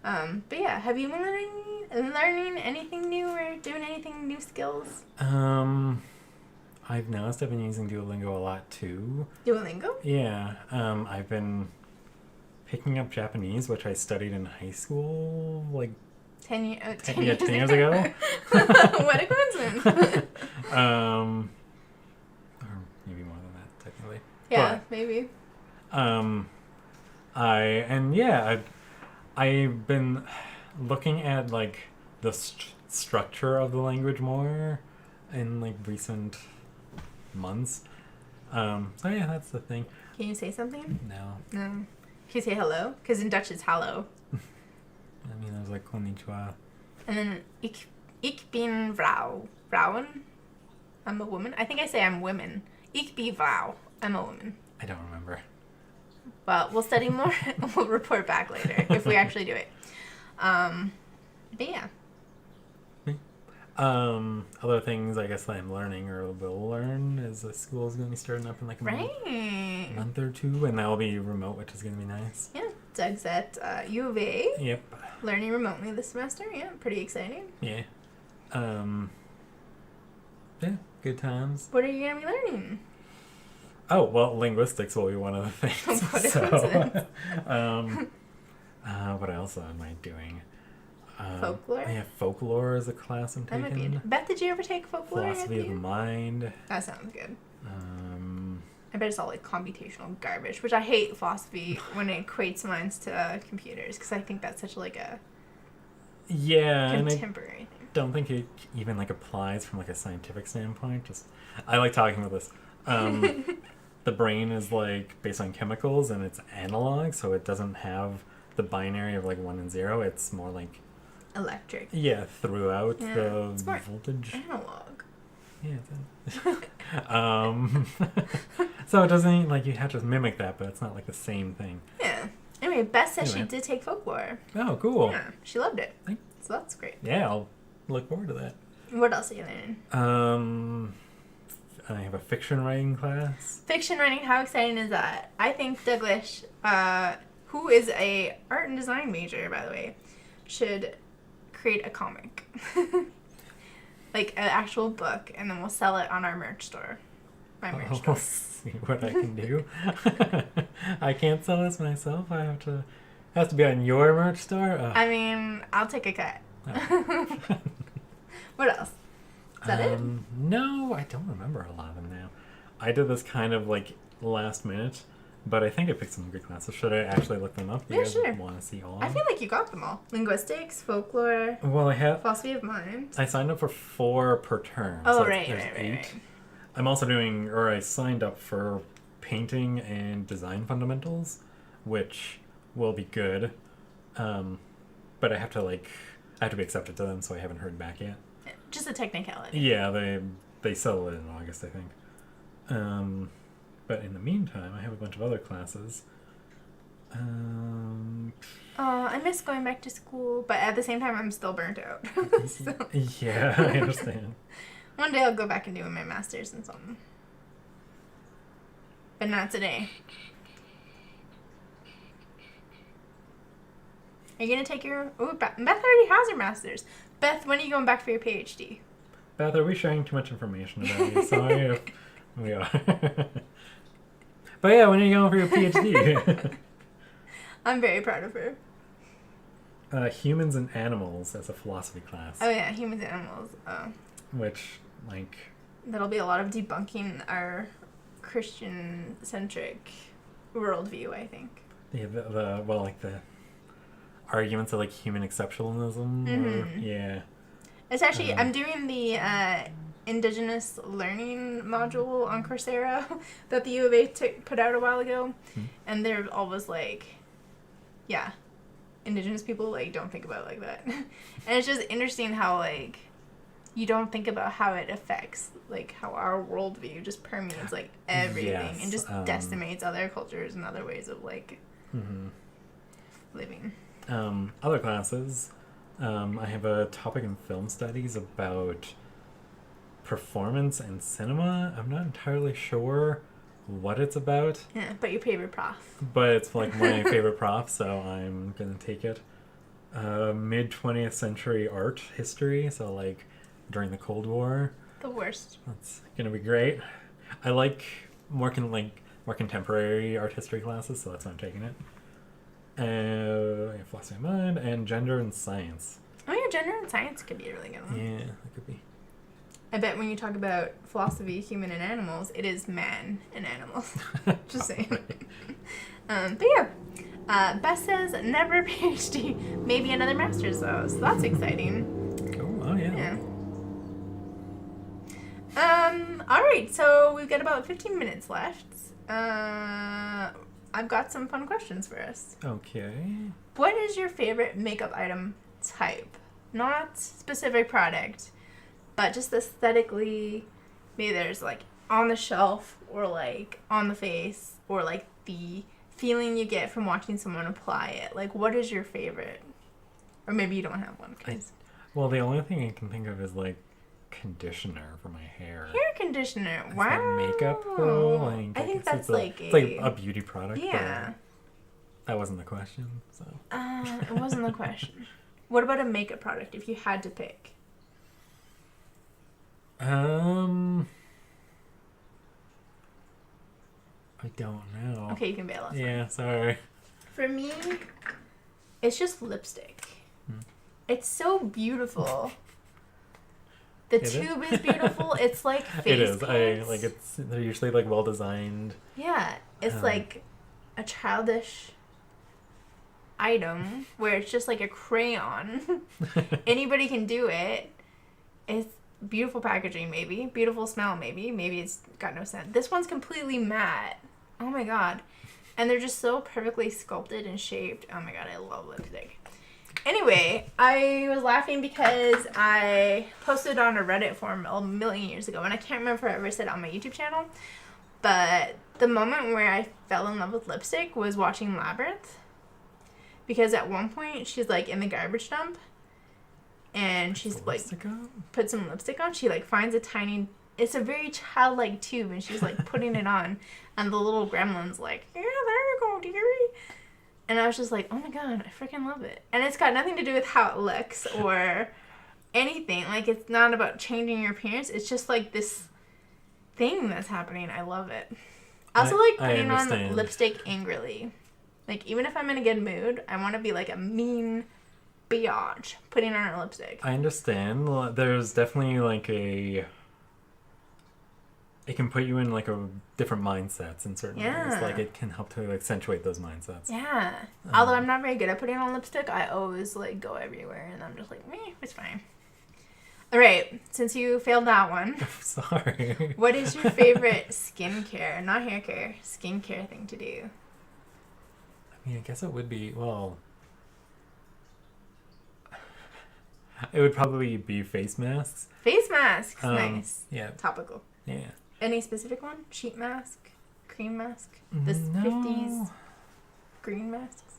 But yeah, have you been learning anything new or doing anything new skills? I've noticed I've been using Duolingo a lot too. Duolingo? Yeah. I've been picking up Japanese, which I studied in high school, like 10 years ago. What a coincidence. Or maybe more than that, technically. Yeah, but, maybe. I've been looking at like the structure of the language more in like recent months. So yeah, that's the thing. Can you say something? No. Can you say hello? Because in Dutch it's hallo. I mean, I was like konnichiwa. And then ik ben vrouw. Vrouwen. I'm a woman. I think I say I'm women. Ik ben vrouw. I'm a woman. I don't remember. Well, we'll study more and we'll report back later if we actually do it. But yeah. Other things I guess that I'm learning or will learn is the school is going to be starting up in like a month or two, and that will be remote, which is going to be nice. Yeah, Doug's at U of A. Yep. Learning remotely this semester. Yeah, pretty exciting. Yeah. Yeah, good times. What are you going to be learning? Oh, well, linguistics will be one of the things. What a So, coincidence. what else am I doing? Folklore? Yeah, folklore is a class I'm That might be. taking. Beth, did you ever take folklore? Philosophy of mind. That sounds good. Um, I bet it's all like computational garbage, which I hate philosophy when it equates minds to computers because I think that's such like a yeah, and I contemporary thing. don't think it even like applies from like a scientific standpoint. Just I like talking about this. The brain is like based on chemicals and it's analog, so it doesn't have the binary of like 1 and 0. It's more like Electric. throughout the It's more voltage. analog. Yeah. So it doesn't like you have to mimic that, but it's not like the same thing. Yeah. Anyway, Beth said she Anyway. did take folklore. Oh, cool. Yeah, she loved it. Thank- So that's great. Yeah, I'll look forward to that. What else are you learning? I have a fiction writing class. Fiction writing, how exciting is that? I think Douglas, who is a art and design major, by the way, should create a comic. Like an actual book, and then we'll sell it on our merch store. My merch I'll store. see what I can do. I can't sell this myself. I have to. It has to be on your merch store. Ugh. I mean, I'll take a cut. Oh. What else? Is that it? No, I don't remember a lot of them now. I did this kind of like last minute, but I think I picked some good classes. Should I actually look them up? Yeah, sure. Want to see all of I them? feel like you got them all. Linguistics, folklore, Well, I have. philosophy of mind. I signed up for 4 per term. Oh, so right, there's right, 8. right. I'm also doing, or I signed up for painting and design fundamentals, which will be good. But I have to be accepted to them, so I haven't heard back yet. Just a technicality. Yeah, they settle it in August, I think. But in the meantime, I have a bunch of other classes. I miss going back to school, but at the same time, I'm still burnt out. So, Yeah, I understand. one day I'll go back and do my master's in something. But not today. Are you going to take your... Oh, Beth already has her master's. Beth, when are you going back for your PhD? Beth, are we sharing too much information about you? Sorry if we are. But yeah, when are you going for your PhD? I'm very proud of her. Humans and Animals as a philosophy class. Oh yeah, humans and animals. Which, like... That'll be a lot of debunking our Christian-centric worldview, I think. Yeah, the arguments of, like, human exceptionalism. Mm-hmm. Yeah. It's actually, I'm doing the Indigenous Learning module on Coursera that the U of A put out a while ago. Hmm. And they're always like, yeah, Indigenous people, like, don't think about it like that. And it's just interesting how, like, you don't think about how it affects, like, how our worldview just permeates, like, everything. Yes, and just decimates other cultures and other ways of, like, living. Other classes, I have a topic in film studies about performance and cinema. I'm not entirely sure what it's about, Yeah, but your favorite prof. but it's like my favorite prof, so I'm gonna take it. Mid 20th century art history, so like during the Cold War. The worst. That's gonna be great. I like more contemporary art history classes, so that's why I'm taking it. Philosophy of mind and gender and science. Oh yeah, gender and science could be a really good one. Yeah, that could be. I bet when you talk about philosophy, human and animals, it is man and animals. Just saying. But yeah, Beth says never a PhD, maybe another master's though, so that's exciting. Cool. Oh yeah. All right, so we've got about 15 minutes left. I've got some fun questions for us. Okay. What is your favorite makeup item type? Not specific product, but just aesthetically. Maybe there's like on the shelf or like on the face or like the feeling you get from watching someone apply it. Like, what is your favorite? Or maybe you don't have one. Well, the only thing I can think of is like conditioner for my hair. Hair conditioner. Is Wow. that makeup though? Like, I think guess that's it's like it's like a beauty product. Yeah. But that wasn't the question. So. It wasn't the question. What about a makeup product if you had to pick? I don't know. Okay, you can bail us. Yeah, sorry. For me, it's just lipstick. It's so beautiful. The tube is beautiful. It's like face It is. paints. They're usually like well designed. Yeah, it's like a childish item where it's just like a crayon. Anybody can do it. It's beautiful packaging, maybe. Beautiful smell, maybe. Maybe it's got no scent. This one's completely matte. Oh my god. And they're just so perfectly sculpted and shaped. Oh my god, I love lipstick. Anyway, I was laughing because I posted on a Reddit forum a million years ago, and I can't remember if I ever said it on my YouTube channel, but the moment where I fell in love with lipstick was watching Labyrinth. Because at one point, she's like in the garbage dump, and she's like put some lipstick on. She like finds a tiny, it's a very childlike tube, and she's like putting it on, and the little gremlin's like, yeah, there you go, dearie. And I was just like, oh my god, I freaking love it. And it's got nothing to do with how it looks or anything. Like, it's not about changing your appearance. It's just like this thing that's happening. I love it. I also like putting on lipstick angrily. Like, even if I'm in a good mood, I want to be like a mean biatch putting on a lipstick. I understand. There's definitely like it can put you in like a different mindsets in certain ways. Like, it can help to accentuate those mindsets. Yeah. Although I'm not very good at putting on lipstick, I always like go everywhere, and I'm just like, meh, it's fine. All right, since you failed that one. Sorry. What is your favorite skincare, not hair care, skincare thing to do? I mean, I guess it would be, well, it would probably be face masks. Face masks, nice. Yeah. Topical. Yeah. Any specific one? Sheet mask? Cream mask? This 50s green masks?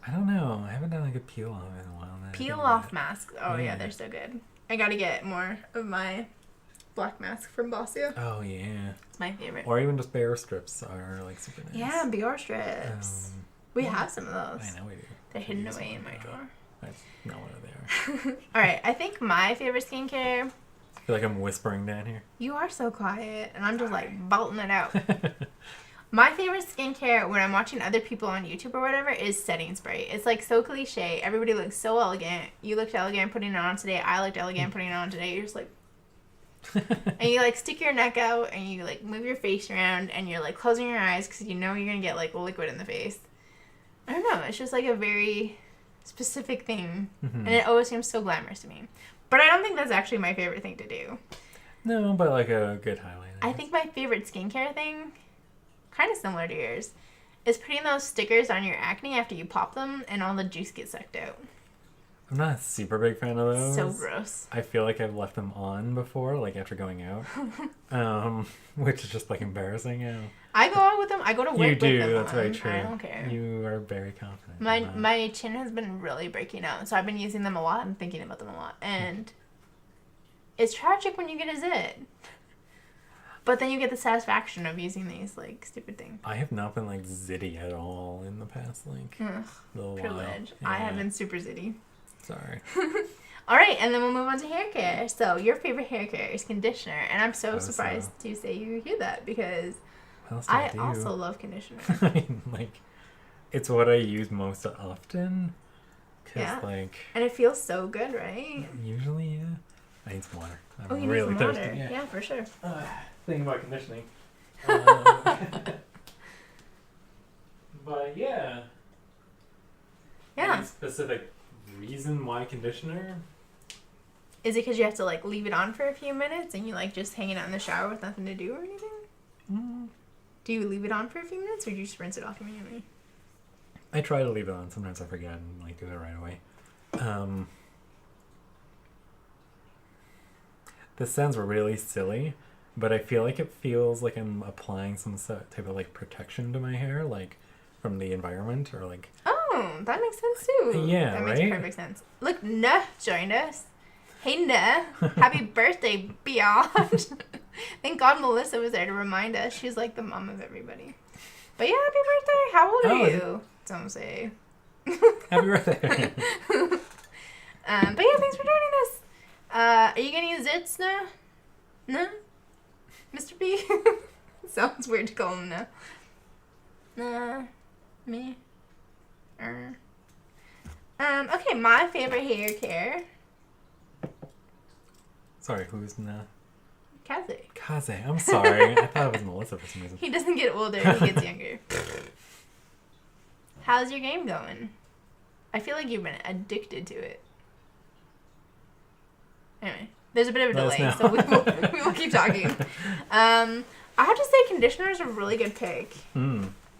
I don't know. I haven't done like a peel off in a while now. Peel off masks. Oh yeah, they're so good. I gotta get more of my black mask from Bossia. Oh yeah. It's my favorite. Or even just bear strips are like super nice. Yeah, bear strips. We have some of those. I know we do. They're hidden away in my drawer. I know where they are. Alright, I think my favorite skincare... I feel like I'm whispering down here. You are so quiet, and I'm just like belting it out. My favorite skincare when I'm watching other people on YouTube or whatever is setting spray. It's like so cliche. Everybody looks so elegant. You looked elegant putting it on today. I looked elegant putting it on today. You're just like... and you like stick your neck out and you like move your face around and you're like closing your eyes because you know you're going to get like liquid in the face. I don't know. It's just like a very specific thing. And it always seems so glamorous to me. But I don't think that's actually my favorite thing to do. No, but like a good highlight. I think my favorite skincare thing, kind of similar to yours, is putting those stickers on your acne after you pop them and all the juice gets sucked out. I'm not a super big fan of those. So gross. I feel like I've left them on before, like after going out, which is just like embarrassing. Yeah. I go out with them. I go to work with them. You do. That's on. very true. I don't care. You are very confident. My chin has been really breaking out, so I've been using them a lot and thinking about them a lot. And it's tragic when you get a zit. But then you get the satisfaction of using these, like, stupid things. I have not been, like, zitty at all in the past, like, little privilege. while. I have been super zitty. Sorry. All right, and then we'll move on to hair care. So your favorite hair care is conditioner, and I'm so surprised to say you hear that because I also love conditioner. I mean, like, it's what I use most often. Yeah. Like, and it feels so good, right? Usually, yeah. I need some water. I'm you really need some thirsty. water. Yeah, for sure. Thinking about conditioning. But yeah. Yeah. Any specific reason why conditioner? Is it because you have to like leave it on for a few minutes and you like just hanging out in the shower with nothing to do or anything? Do you leave it on for a few minutes or do you just rinse it off immediately? I try to leave it on. Sometimes I forget and like do it right away. This sounds really silly, but I feel like it feels like I'm applying some type of like protection to my hair, like from the environment or like. Oh, that makes sense too. Yeah, that right? makes perfect sense. Look, Nah joined us. Hey, Nah. Happy birthday, biatch. Thank God Melissa was there to remind us. She's like the mom of everybody. But yeah, happy birthday. How old are you? Don't say. Happy birthday. But yeah, thanks for joining us. Are you getting zits now? No? Mr. B? Sounds weird to call him now. Me. Okay, my favorite hair care. Sorry, who's Na? Kaze. I'm sorry. I thought it was Melissa for some reason. He doesn't get older, he gets younger. How's your game going? I feel like you've been addicted to it. Anyway, there's a bit of a delay, so we will keep talking. I have to say conditioner is a really good pick.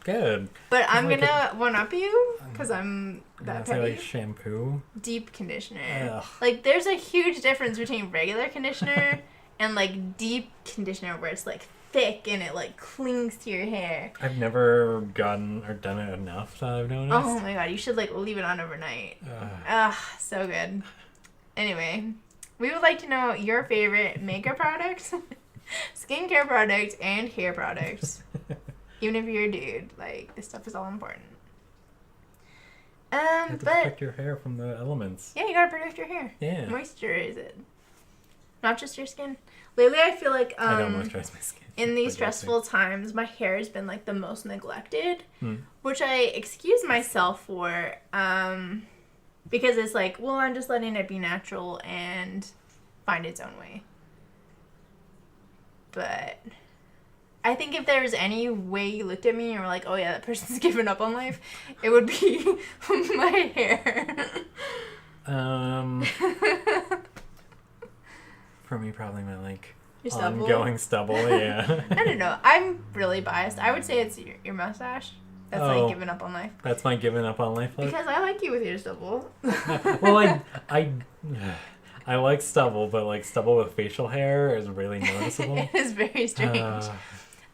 Good. But I'm gonna one-up you, because I'm that petty. Say like shampoo? Deep conditioner. Ugh. Like, there's a huge difference between regular conditioner and, like, deep conditioner where it's, like, thick and it, like, clings to your hair. I've never gotten or done it enough that I've noticed. Oh my god, you should, like, leave it on overnight. So good. Anyway, we would like to know your favorite makeup product, skincare product, and hair products. Even if you're a dude, like, this stuff is all important. You have to protect your hair from the elements. Yeah, you gotta protect your hair. Yeah. Moisturize it. Not just your skin. Lately, I feel like I don't moisturize my skin. in these stressful times, my hair has been like the most neglected, which I excuse myself for, because it's like, well, I'm just letting it be natural and find its own way. But I think if there was any way you looked at me and were like, oh yeah, that person's given up on life, it would be my hair. For me, probably my, like, Your stubble? ongoing stubble, yeah. I don't know. I'm really biased. I would say it's your mustache. That's like giving up on life. That's my giving up on life look? Because I like you with your stubble. Well, I like stubble, but, like, stubble with facial hair is really noticeable. It is very strange.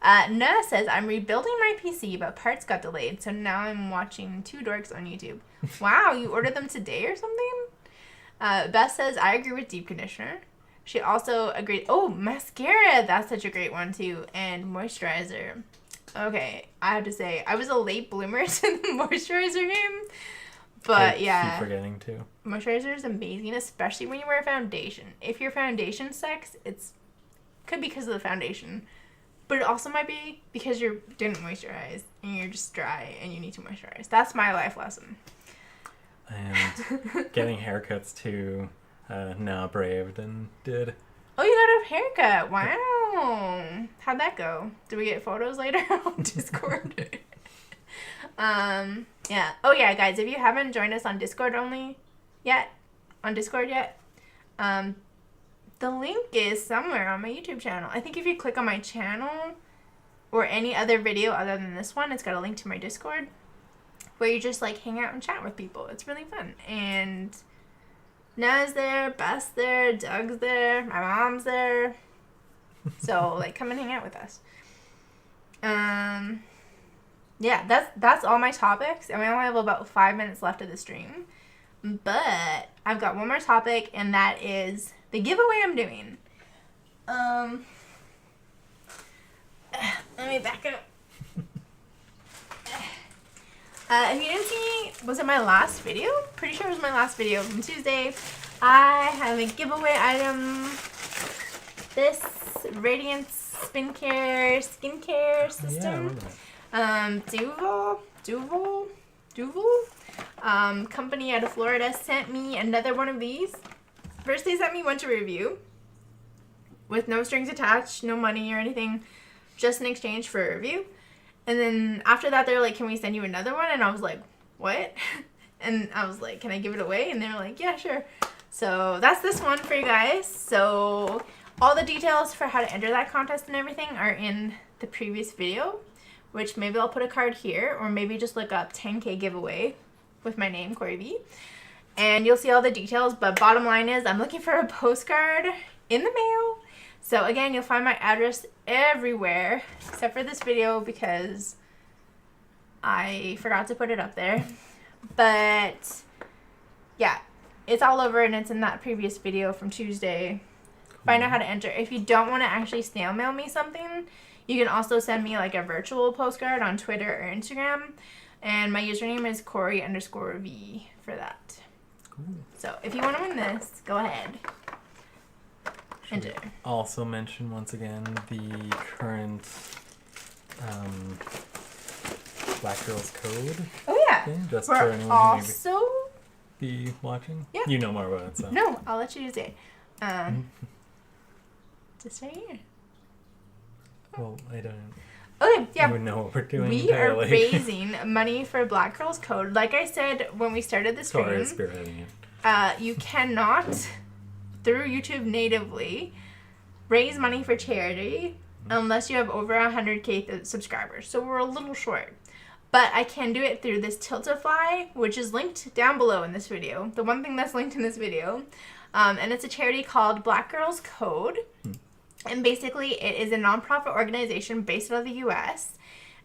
Noah says, I'm rebuilding my PC, but parts got delayed, so now I'm watching Two Dorks on YouTube. Wow, you ordered them today or something? Beth says, I agree with deep conditioner. She also agreed. Oh, mascara. That's such a great one, too. And moisturizer. Okay, I have to say, I was a late bloomer to the moisturizer game. But, yeah. Keep forgetting, too. Moisturizer is amazing, especially when you wear a foundation. If your foundation sucks, could be because of the foundation. But it also might be because you didn't moisturize and you're just dry and you need to moisturize. That's my life lesson. And getting haircuts, too. Now braved and did. Oh, you got a haircut. Wow. How'd that go? Did we get photos later on Discord? Yeah. Oh, yeah, guys, if you haven't joined us on Discord yet, the link is somewhere on my YouTube channel. I think if you click on my channel or any other video other than this one, it's got a link to my Discord where you just, like, hang out and chat with people. It's really fun. And Na's there, Beth's there, Doug's there, my mom's there. So, like, come and hang out with us. Yeah, that's all my topics. And we only have about 5 minutes left of the stream. But I've got one more topic, and that is the giveaway I'm doing. Let me back up. If you didn't see, was it my last video? Pretty sure it was my last video from Tuesday. I have a giveaway item. This Radiance skincare system. Duval. Company out of Florida sent me another one of these. First, they sent me one to review with no strings attached, no money or anything, just in exchange for a review. And then after that, they're like, can we send you another one? And I was like, what? And I was like, can I give it away? And they were like, yeah, sure. So that's this one for you guys. So all the details for how to enter that contest and everything are in the previous video, which maybe I'll put a card here, or maybe just look up 10K giveaway with my name, Corrie V. And you'll see all the details, but bottom line is I'm looking for a postcard in the mail. So again, you'll find my address everywhere except for this video because I forgot to put it up there. But yeah, it's all over and it's in that previous video from Tuesday. Find out how to enter. If you don't want to actually snail mail me something, you can also send me like a virtual postcard on Twitter or Instagram. And my username is Corrie_V for that. Cool. So if you want to win this, go ahead. Enter. Also mention once again the current Black Girls Code Oh yeah. thing, just We're for anyone who also. may be watching. Yeah. You know more about it, so. No, I'll let you say it. Just right here. Well, I don't Okay, yeah. even know what we're doing We entirely. are raising money for Black Girls Code. Like I said when we started the stream, Sorry, spearheading it. you cannot, through YouTube natively, raise money for charity unless you have over 100K subscribers. So we're a little short. But I can do it through this Tiltify, which is linked down below in this video. The one thing that's linked in this video. And it's a charity called Black Girls Code. And basically, it is a nonprofit organization based out of the U.S.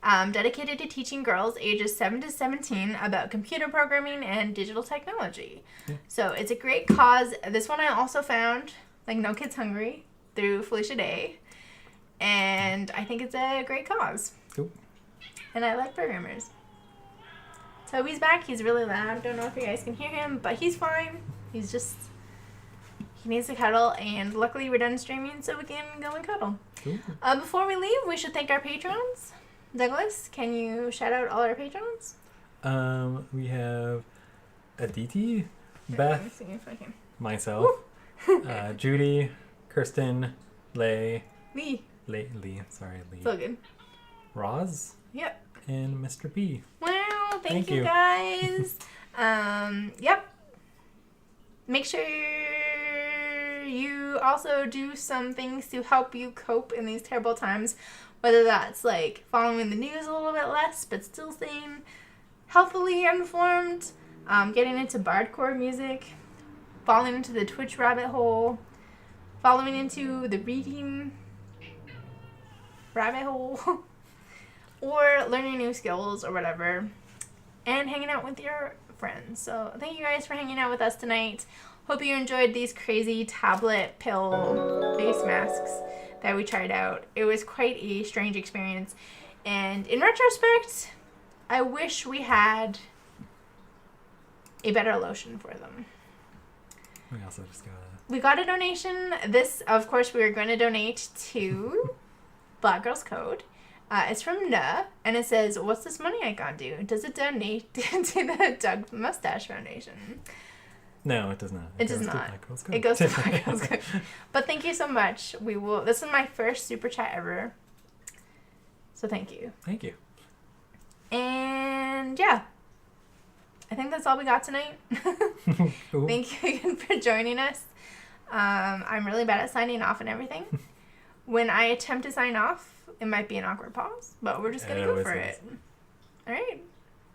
Dedicated to teaching girls ages 7 to 17 about computer programming and digital technology. So it's a great cause. This one I also found, like No Kids Hungry, through Felicia Day. And I think it's a great cause. Cool. And I like programmers. Toby's back. He's really loud. Don't know if you guys can hear him, but he's fine. He's just... He needs to cuddle, and luckily we're done streaming, so we can go and cuddle. Cool. Before we leave, we should thank our patrons. Douglas, can you shout out all our patrons? We have Aditi, Let me Beth, see if I can. myself, Judy, Kirsten, Lee, Lee. Lee, So good. Roz, Yep. and Mr. B. Wow, thank Thank you you. guys. Yep. Make sure you also do some things to help you cope in these terrible times, whether that's like following the news a little bit less but still staying healthily informed, getting into bardcore music, falling into the Twitch rabbit hole, following into the reading rabbit hole, or learning new skills or whatever, and hanging out with your friends. So thank you guys for hanging out with us tonight. Hope you enjoyed these crazy tablet pill face masks that we tried out. It was quite a strange experience, and in retrospect, I wish we had a better lotion for them. We also just We got a donation. This, of course, we were going to donate to Black Girls Code. It's from Nuh, and it says, "What's this money icon do? Does it donate to the Doug Mustache Foundation?" No, it does not. It does goes to not. Black Girls Code. It goes to Black Girls Code. But thank you so much. We will. This is my first super chat ever. So thank you. Thank you. And yeah, I think that's all we got tonight. Cool. Thank you again for joining us. I'm really bad at signing off and everything. When I attempt to sign off, it might be an awkward pause, but we're just gonna go for it. All right.